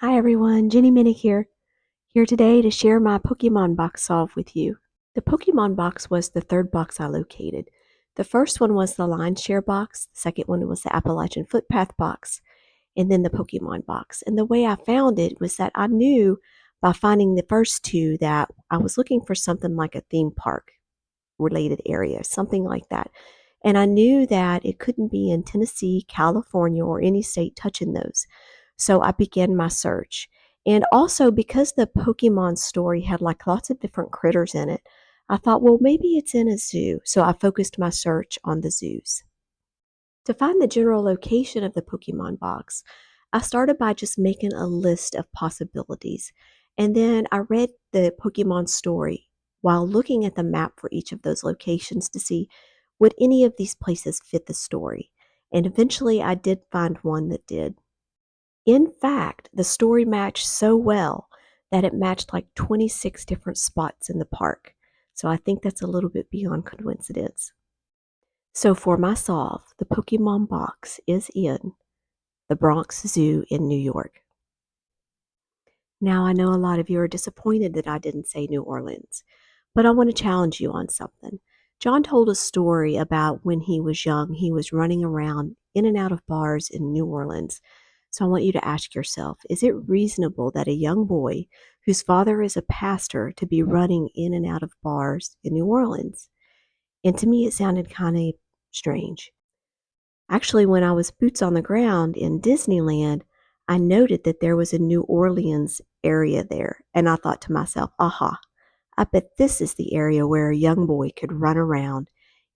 Hi everyone, Jenny Minnick here today to share my Pokemon box solve with you. The Pokemon box was the third box I located. The first one was the Line Share box, the second one was the Appalachian Footpath box, and then the Pokemon box. And the way I found it was that I knew by finding the first two that I was looking for something like a theme park related area, something like that. And I knew that it couldn't be in Tennessee, California, or any state touching those. So I began my search. And also because the Pokemon story had like lots of different critters in it, I thought, well, maybe it's in a zoo. So I focused my search on the zoos. To find the general location of the Pokemon box, I started by just making a list of possibilities. And then I read the Pokemon story while looking at the map for each of those locations to see would any of these places fit the story. And eventually I did find one that did. In fact, the story matched so well that it matched like 26 different spots in the park. So I think that's a little bit beyond coincidence. So for my solve, the Pokemon box is in the Bronx Zoo in New York. Now I know a lot of you are disappointed that I didn't say New Orleans, but I want to challenge you on something. Jon told a story about when he was young, he was running around in and out of bars in New Orleans. So I want you to ask yourself, is it reasonable that a young boy whose father is a pastor to be running in and out of bars in New Orleans? And to me, it sounded kind of strange. Actually, when I was boots on the ground in Disneyland, I noted that there was a New Orleans area there. And I thought to myself, aha, I bet this is the area where a young boy could run around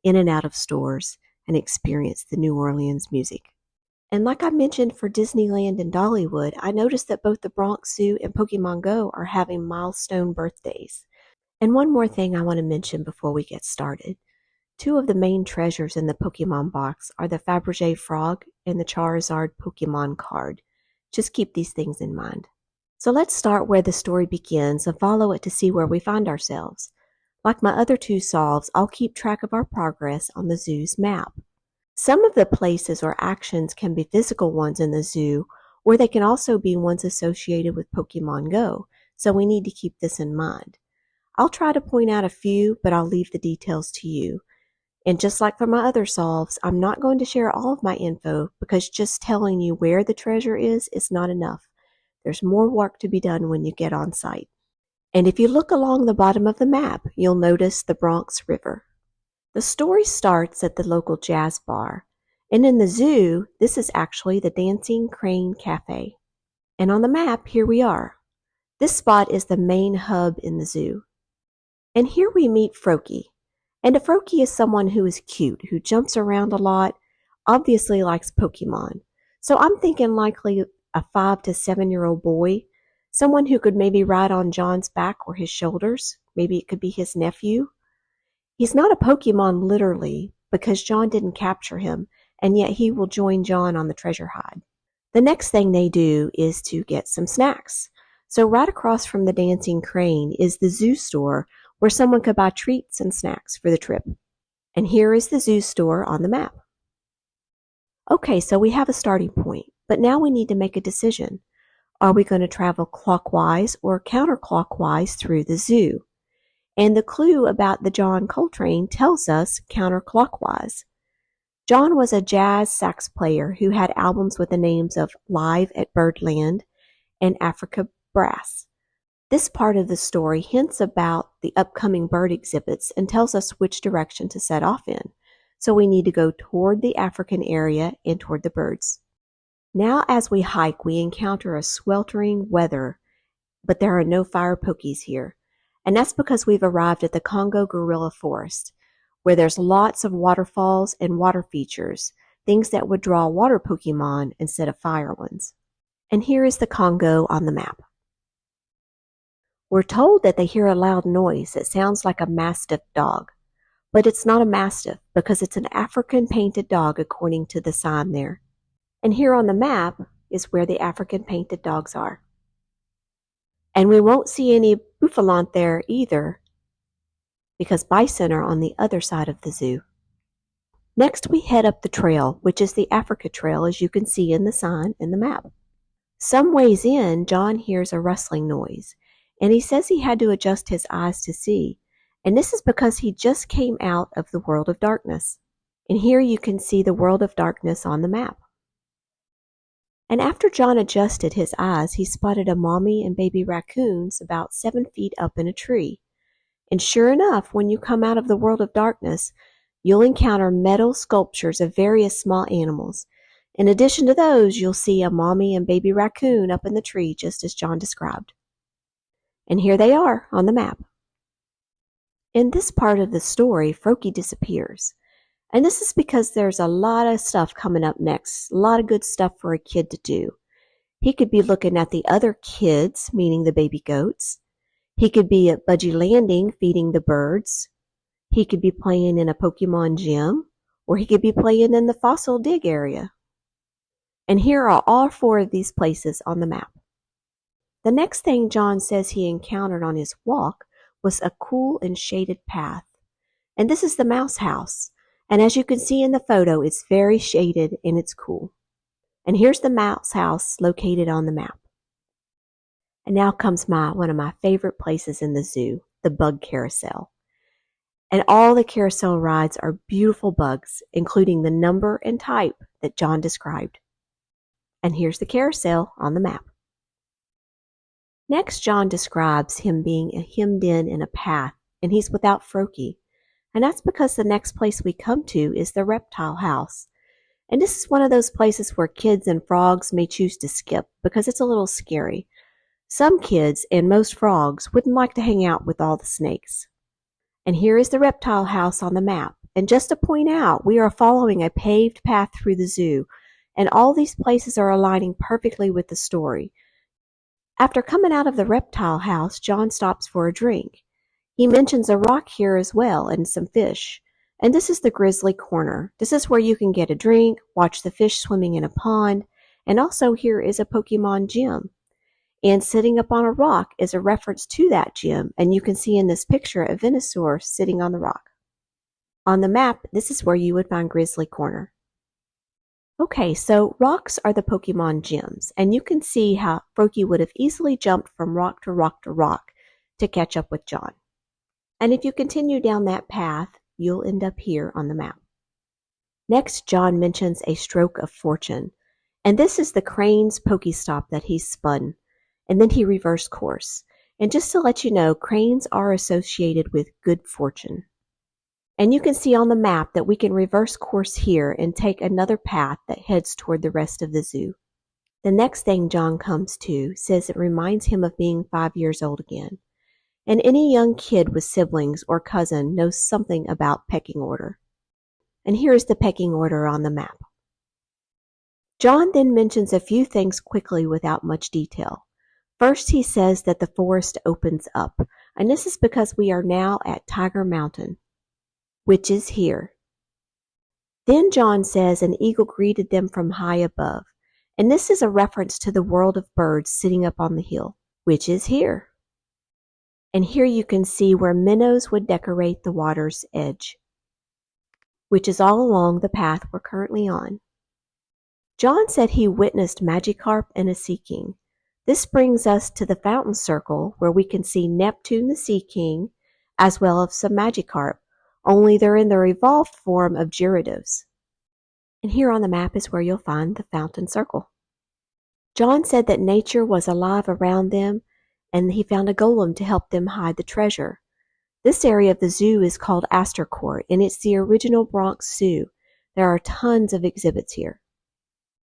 in and out of stores and experience the New Orleans music. And like I mentioned for Disneyland and Dollywood, I noticed that both the Bronx Zoo and Pokemon Go are having milestone birthdays. And one more thing I want to mention before we get started. Two of the main treasures in the Pokemon box are the Fabergé frog and the Charizard Pokemon card. Just keep these things in mind. So let's start where the story begins and follow it to see where we find ourselves. Like my other two solves, I'll keep track of our progress on the zoo's map. Some of the places or actions can be physical ones in the zoo, or they can also be ones associated with Pokemon Go, so we need to keep this in mind. I'll try to point out a few, but I'll leave the details to you. And just like for my other solves, I'm not going to share all of my info because just telling you where the treasure is not enough. There's more work to be done when you get on site. And if you look along the bottom of the map, you'll notice the Bronx River. The story starts at the local jazz bar, and in the zoo, this is actually the Dancing Crane Cafe. And on the map, here we are. This spot is the main hub in the zoo. And here we meet Froakie. And a Froakie is someone who is cute, who jumps around a lot, obviously likes Pokemon. So I'm thinking likely a 5 to 7-year-old boy, someone who could maybe ride on Jon's back or his shoulders. Maybe it could be his nephew. He's not a Pokemon literally because Jon didn't capture him, and yet he will join Jon on the treasure hide. The next thing they do is to get some snacks. So right across from the Dancing Crane is the zoo store where someone could buy treats and snacks for the trip. And here is the zoo store on the map. Okay, so we have a starting point, but now we need to make a decision. Are we going to travel clockwise or counterclockwise through the zoo? And the clue about the John Coltrane tells us counterclockwise. Jon was a jazz sax player who had albums with the names of Live at Birdland and Africa Brass. This part of the story hints about the upcoming bird exhibits and tells us which direction to set off in. So we need to go toward the African area and toward the birds. Now as we hike, we encounter a sweltering weather, but there are no fire pokies here. And that's because we've arrived at the Congo Gorilla Forest, where there's lots of waterfalls and water features, things that would draw water Pokemon instead of fire ones. And here is the Congo on the map. We're told that they hear a loud noise that sounds like a mastiff dog, but it's not a mastiff because it's an African painted dog according to the sign there. And here on the map is where the African painted dogs are. And we won't see any bouffalante there either because bison are on the other side of the zoo. Next we head up the trail, which is the Africa Trail as you can see in the sign in the map. Some ways in, John hears a rustling noise, and he says he had to adjust his eyes to see, and this is because he just came out of the world of darkness. And here you can see the world of darkness on the map. And after John adjusted his eyes, he spotted a mommy and baby raccoons about 7 feet up in a tree. And sure enough, when you come out of the world of darkness, you'll encounter metal sculptures of various small animals. In addition to those, you'll see a mommy and baby raccoon up in the tree, just as John described. And here they are on the map. In this part of the story, Froakie disappears. And this is because there's a lot of stuff coming up next, a lot of good stuff for a kid to do. He could be looking at the other kids, meaning the baby goats. He could be at Budgie Landing feeding the birds. He could be playing in a Pokemon gym, or he could be playing in the fossil dig area. And here are all 4 of these places on the map. The next thing John says he encountered on his walk was a cool and shaded path. And this is the mouse house. And as you can see in the photo, it's very shaded and it's cool. And here's the mouse house located on the map. And now comes one of my favorite places in the zoo, the bug carousel. And all the carousel rides are beautiful bugs, including the number and type that John described. And here's the carousel on the map. Next, John describes him being hemmed in a path, and he's without Froakie. And that's because the next place we come to is the reptile house. And this is one of those places where kids and frogs may choose to skip because it's a little scary. Some kids and most frogs wouldn't like to hang out with all the snakes. And here is the reptile house on the map. And just to point out, we are following a paved path through the zoo, and all these places are aligning perfectly with the story. After coming out of the reptile house, John stops for a drink. He mentions a rock here as well and some fish. And this is the Grizzly Corner. This is where you can get a drink, watch the fish swimming in a pond, and also here is a Pokemon gym. And sitting up on a rock is a reference to that gym, and you can see in this picture a Venusaur sitting on the rock. On the map, this is where you would find Grizzly Corner. Okay, so rocks are the Pokemon gyms, and you can see how Froakie would have easily jumped from rock to rock to rock to catch up with John. And if you continue down that path, you'll end up here on the map. Next, John mentions a stroke of fortune, and this is the Crane's Pokestop that he spun, and then he reversed course. And just to let you know, cranes are associated with good fortune. And you can see on the map that we can reverse course here and take another path that heads toward the rest of the zoo. The next thing John comes to says it reminds him of being 5 years old again. And any young kid with siblings or cousin knows something about pecking order. And here's the pecking order on the map. John then mentions a few things quickly without much detail. First, he says that the forest opens up, and this is because we are now at Tiger Mountain, which is here. Then John says an eagle greeted them from high above, and this is a reference to the world of birds sitting up on the hill, which is here. And here you can see where minnows would decorate the water's edge, which is all along the path we're currently on. John said he witnessed Magikarp and a Sea King. This brings us to the fountain circle where we can see Neptune the Sea King, as well as some Magikarp, only they're in the evolved form of Gyarados. And here on the map is where you'll find the fountain circle. John said that nature was alive around them, and he found a golem to help them hide the treasure. This area of the zoo is called Astor Court, and it's the original Bronx Zoo. There are tons of exhibits here.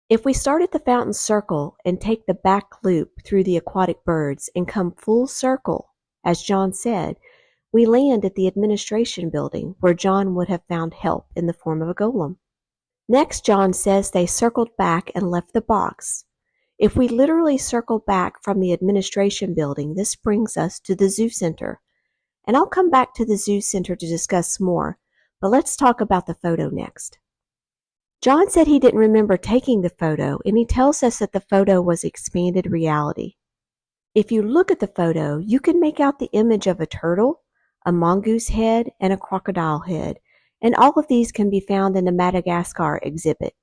If we start at the fountain circle and take the back loop through the aquatic birds and come full circle, as John said, we land at the administration building where John would have found help in the form of a golem. Next, John says they circled back and left the box. If we literally circle back from the administration building, this brings us to the zoo center. And I'll come back to the zoo center to discuss more, but let's talk about the photo next. John said he didn't remember taking the photo, and he tells us that the photo was expanded reality. If you look at the photo, you can make out the image of a turtle, a mongoose head, and a crocodile head, and all of these can be found in the Madagascar exhibit.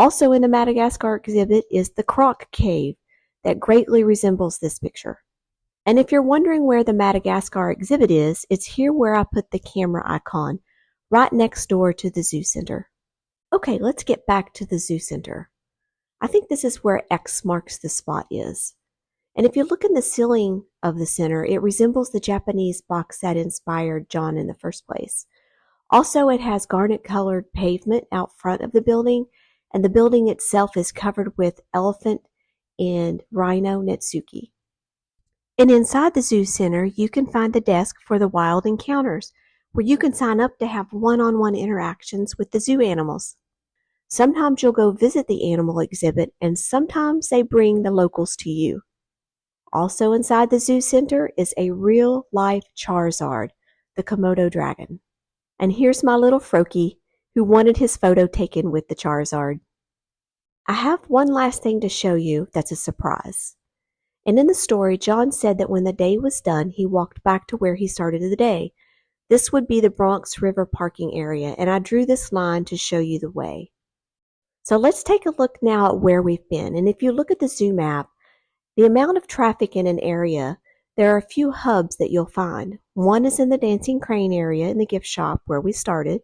Also in the Madagascar exhibit is the Croc Cave that greatly resembles this picture. And if you're wondering where the Madagascar exhibit is, it's here where I put the camera icon, right next door to the Zoo Center. Okay, let's get back to the Zoo Center. I think this is where X marks the spot is. And if you look in the ceiling of the center, it resembles the Japanese box that inspired Jon in the first place. Also, it has garnet-colored pavement out front of the building, and the building itself is covered with elephant and rhino netsuki. And inside the Zoo Center, you can find the desk for the wild encounters, where you can sign up to have one-on-one interactions with the zoo animals. Sometimes you'll go visit the animal exhibit, and sometimes they bring the locals to you. Also inside the Zoo Center is a real-life Charizard, the Komodo dragon. And here's my little Froakie, who wanted his photo taken with the Charizard. I have one last thing to show you that's a surprise. And in the story, Jon said that when the day was done, he walked back to where he started the day. This would be the Bronx River parking area, and I drew this line to show you the way. So let's take a look now at where we've been. And if you look at the zoo map, the amount of traffic in an area, there are a few hubs that you'll find. One is in the Dancing Crane area in the gift shop where we started.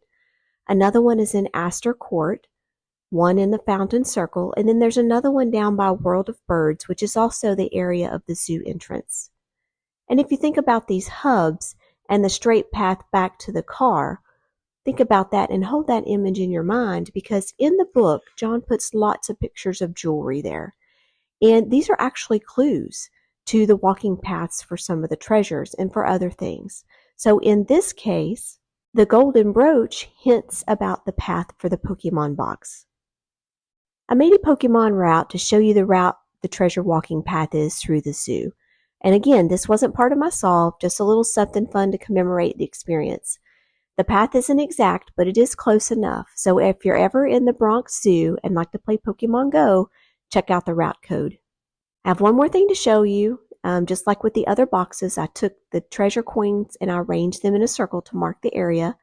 Another one is in Astor Court, one in the Fountain Circle, and then there's another one down by World of Birds, which is also the area of the zoo entrance. And if you think about these hubs and the straight path back to the car, think about that and hold that image in your mind, because in the book, Jon puts lots of pictures of jewelry there. And these are actually clues to the walking paths for some of the treasures and for other things. So in this case, the golden brooch hints about the path for the Pokemon box. I made a Pokemon route to show you the route the treasure walking path is through the zoo. And again, this wasn't part of my solve, just a little something fun to commemorate the experience. The path isn't exact, but it is close enough. So if you're ever in the Bronx Zoo and like to play Pokemon Go, check out the route code. I have one more thing to show you. Just like with the other boxes, I took the treasure coins and I arranged them in a circle to mark the area.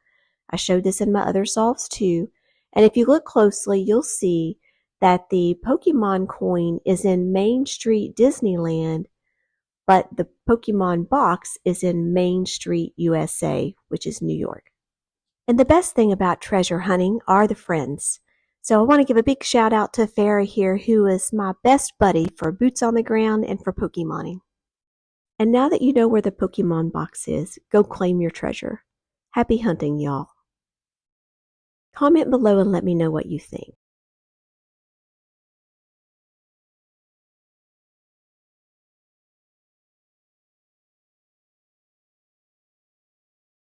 I showed this in my other solves too. And if you look closely, you'll see that the Pokemon coin is in Main Street, Disneyland, but the Pokemon box is in Main Street, USA, which is New York. And the best thing about treasure hunting are the friends. So I want to give a big shout out to Farrah here, who is my best buddy for boots on the ground and for Pokemoning. And now that you know where the Pokemon box is, go claim your treasure. Happy hunting, y'all. Comment below and let me know what you think.